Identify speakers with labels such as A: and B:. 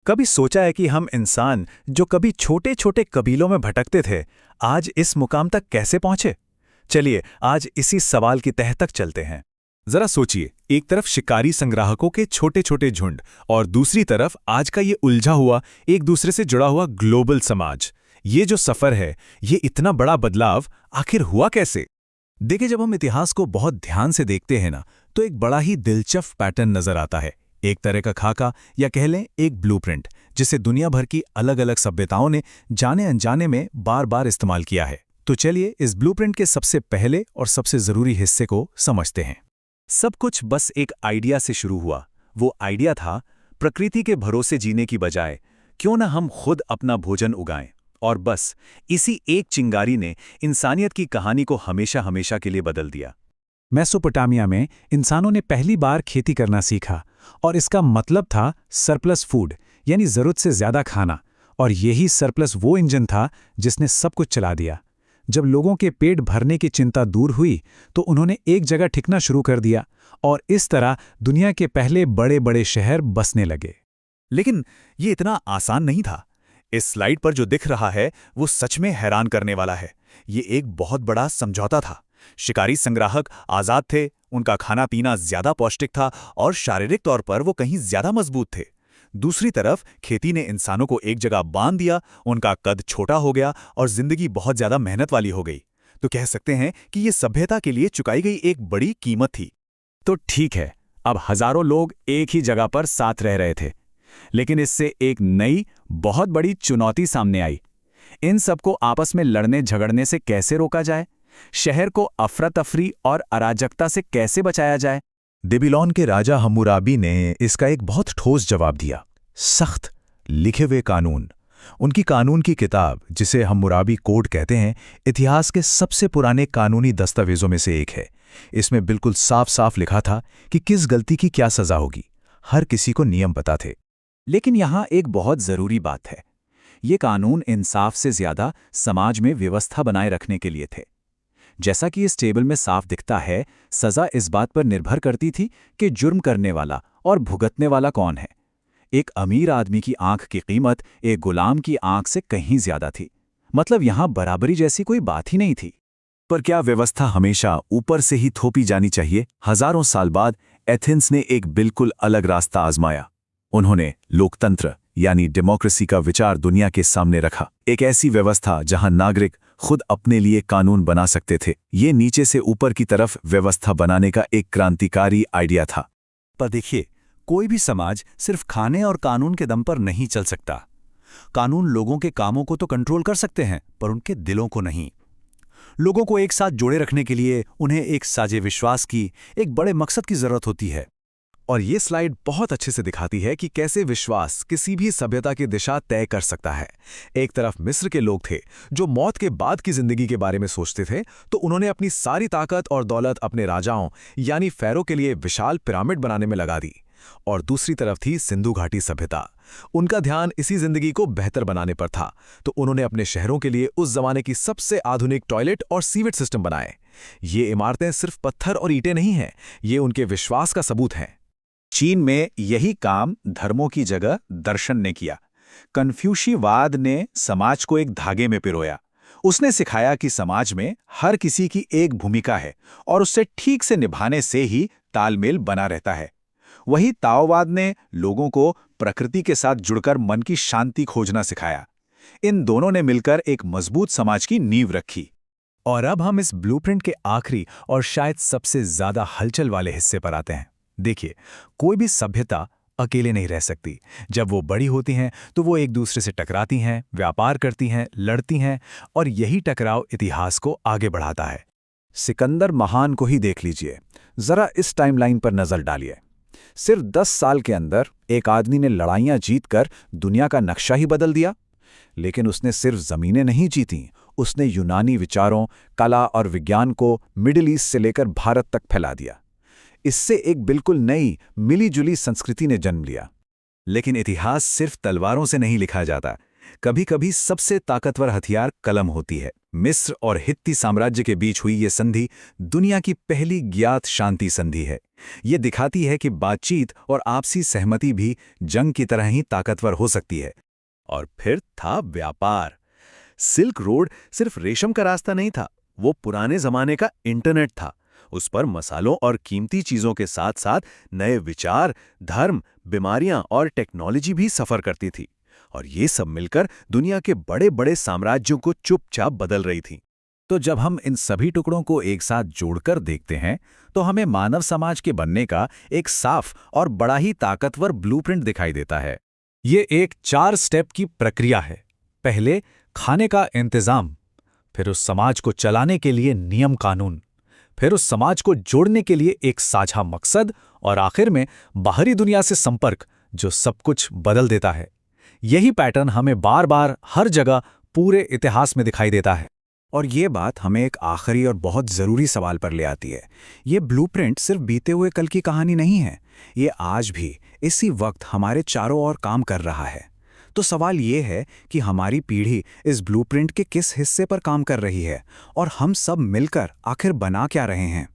A: कभी सोचा है कि हम इंसान जो कभी छोटे छोटे कबीलों में भटकते थे, आज इस मुकाम तक कैसे पहुंचे? चलिए आज इसी सवाल की तह तक चलते हैं। जरा सोचिए, एक तरफ शिकारी संग्राहकों के छोटे छोटे झुंड और दूसरी तरफ आज का ये उलझा हुआ, एक दूसरे से जुड़ा हुआ ग्लोबल समाज। ये जो सफर है, ये इतना बड़ा बदलाव आखिर हुआ कैसे? देखिए, जब हम इतिहास को बहुत ध्यान से देखते हैं ना, तो एक बड़ा ही दिलचस्प पैटर्न नजर आता है। एक तरह का खाका या कह लें एक ब्लूप्रिंट, जिसे दुनिया भर की अलग अलग सभ्यताओं ने जाने अनजाने में बार बार इस्तेमाल किया है। तो चलिए इस ब्लूप्रिंट के सबसे पहले और सबसे जरूरी हिस्से को समझते हैं। सब कुछ बस एक आइडिया से शुरू हुआ। वो आइडिया था, प्रकृति के भरोसे जीने की बजाय क्यों ना हम खुद अपना भोजन उगाएं। और बस इसी एक चिंगारी ने इंसानियत की कहानी को हमेशा हमेशा के लिए बदल दिया। मेसोपोटामिया में इंसानों ने पहली बार खेती करना सीखा, और इसका मतलब था सरप्लस फूड, यानी जरूरत से ज्यादा खाना। और यही सरप्लस वो इंजन था जिसने सब कुछ चला दिया। जब लोगों के पेट भरने की चिंता दूर हुई, तो उन्होंने एक जगह टिकना शुरू कर दिया, और इस तरह दुनिया के पहले बड़े बड़े शहर बसने लगे। लेकिन ये इतना आसान नहीं था। इस स्लाइड पर जो दिख रहा है वो सच में हैरान करने वाला है। ये एक बहुत बड़ा समझौता था। शिकारी संग्राहक आजाद थे, उनका खाना पीना ज्यादा पौष्टिक था और शारीरिक तौर पर वो कहीं ज्यादा मजबूत थे। दूसरी तरफ खेती ने इंसानों को एक जगह बांध दिया, उनका कद छोटा हो गया और जिंदगी बहुत ज्यादा मेहनत वाली हो गई। तो कह सकते हैं कि ये सभ्यता के लिए चुकाई गई एक बड़ी कीमत थी। तो ठीक है, अब हजारों लोग एक ही जगह पर साथ रह रहे थे, लेकिन इससे एक नई बहुत बड़ी चुनौती सामने आई। इन सबको आपस में लड़ने झगड़ने से कैसे रोका जाए? शहर को अफरा तफरी और अराजकता से कैसे बचाया जाए? बेबीलोन के राजा हम्मुराबी ने इसका एक बहुत ठोस जवाब दिया। सख्त लिखे हुए कानून। उनकी कानून की किताब, जिसे हम्मुराबी कोड कहते हैं, इतिहास के सबसे पुराने कानूनी दस्तावेजों में से एक है। इसमें बिल्कुल साफ साफ लिखा था कि किस गलती की क्या सजा होगी। हर किसी को नियम पता थे। लेकिन यहाँ एक बहुत जरूरी बात है। ये कानून इंसाफ से ज्यादा समाज में व्यवस्था बनाए रखने के लिए थे। जैसा कि इस टेबल में साफ दिखता है, सजा इस बात पर निर्भर करती थी कि जुर्म करने वाला और भुगतने वाला कौन है। एक अमीर आदमी की आंख की कीमत एक गुलाम की आंख से कहीं ज्यादा थी। मतलब यहां बराबरी जैसी कोई बात ही नहीं थी। पर क्या व्यवस्था हमेशा ऊपर से ही थोपी जानी चाहिए? हजारों साल बाद एथेंस ने एक बिल्कुल अलग रास्ता आजमाया। उन्होंने लोकतंत्र यानी डेमोक्रेसी का विचार दुनिया के सामने रखा। एक ऐसी व्यवस्था जहां नागरिक खुद अपने लिए कानून बना सकते थे। ये नीचे से ऊपर की तरफ व्यवस्था बनाने का एक क्रांतिकारी आइडिया था। पर देखिए, कोई भी समाज सिर्फ खाने और कानून के दम पर नहीं चल सकता। कानून लोगों के कामों को तो कंट्रोल कर सकते हैं, पर उनके दिलों को नहीं। लोगों को एक साथ जोड़े रखने के लिए उन्हें एक साझे विश्वास की, एक बड़े मकसद की जरूरत होती है। और ये स्लाइड बहुत अच्छे से दिखाती है कि कैसे विश्वास किसी भी सभ्यता की दिशा तय कर सकता है। एक तरफ मिस्र के लोग थे जो मौत के बाद की जिंदगी के बारे में सोचते थे, तो उन्होंने अपनी सारी ताकत और दौलत अपने राजाओं यानी फैरो के लिए विशाल पिरामिड बनाने में लगा दी। और दूसरी तरफ थी सिंधु घाटी सभ्यता। उनका ध्यान इसी जिंदगी को बेहतर बनाने पर था, तो उन्होंने अपने शहरों के लिए उस जमाने की सबसे आधुनिक टॉयलेट और सीवेज सिस्टम बनाए। ये इमारतें सिर्फ पत्थर और ईंटें नहीं हैं, ये उनके विश्वास का सबूत हैं। चीन में यही काम धर्मों की जगह दर्शन ने किया। कन्फ्यूशियवाद ने समाज को एक धागे में पिरोया। उसने सिखाया कि समाज में हर किसी की एक भूमिका है और उससे ठीक से निभाने से ही तालमेल बना रहता है। वही ताओवाद ने लोगों को प्रकृति के साथ जुड़कर मन की शांति खोजना सिखाया। इन दोनों ने मिलकर एक मजबूत समाज की नींव रखी। और अब हम इस ब्लूप्रिंट के आखिरी और शायद सबसे ज्यादा हलचल वाले हिस्से पर आते हैं। देखिए, कोई भी सभ्यता अकेले नहीं रह सकती। जब वो बड़ी होती हैं तो वो एक दूसरे से टकराती हैं, व्यापार करती हैं, लड़ती हैं, और यही टकराव इतिहास को आगे बढ़ाता है। सिकंदर महान को ही देख लीजिए। जरा इस टाइमलाइन पर नजर डालिए। सिर्फ 10 साल के अंदर एक आदमी ने लड़ाइयां जीतकर दुनिया का नक्शा ही बदल दिया। लेकिन उसने सिर्फ जमीनें नहीं जीती, उसने यूनानी विचारों, कला और विज्ञान को मिडिल ईस्ट से लेकर भारत तक फैला दिया। इससे एक बिल्कुल नई मिली जुली संस्कृति ने जन्म लिया। लेकिन इतिहास सिर्फ तलवारों से नहीं लिखा जाता, कभी कभी सबसे ताकतवर हथियार कलम होती है। मिस्र और हित्ती साम्राज्य के बीच हुई ये संधि दुनिया की पहली ज्ञात शांति संधि है। ये दिखाती है कि बातचीत और आपसी सहमति भी जंग की तरह ही ताकतवर हो सकती है। और फिर था व्यापार। सिल्क रोड सिर्फ रेशम का रास्ता नहीं था, वो पुराने जमाने का इंटरनेट था। उस पर मसालों और कीमती चीजों के साथ साथ नए विचार, धर्म, बीमारियां और टेक्नोलॉजी भी सफर करती थी। और ये सब मिलकर दुनिया के बड़े बड़े साम्राज्यों को चुपचाप बदल रही थी। तो जब हम इन सभी टुकड़ों को एक साथ जोड़कर देखते हैं तो हमें मानव समाज के बनने का एक साफ और बड़ा ही ताकतवर ब्लूप्रिंट दिखाई देता है। ये एक 4 स्टेप की प्रक्रिया है। पहले खाने का इंतजाम, फिर उस समाज को चलाने के लिए नियम कानून, फिर उस समाज को जोड़ने के लिए एक साझा मकसद, और आखिर में बाहरी दुनिया से संपर्क जो सब कुछ बदल देता है। यही पैटर्न हमें बार बार हर जगह पूरे इतिहास में दिखाई देता है। और ये बात हमें एक आखिरी और बहुत ज़रूरी सवाल पर ले आती है। ये ब्लूप्रिंट सिर्फ बीते हुए कल की कहानी नहीं है, ये आज भी इसी वक्त हमारे चारों ओर काम कर रहा है। तो सवाल ये है कि हमारी पीढ़ी इस ब्लूप्रिंट के किस हिस्से पर काम कर रही है और हम सब मिलकर आखिर बना क्या रहे हैं।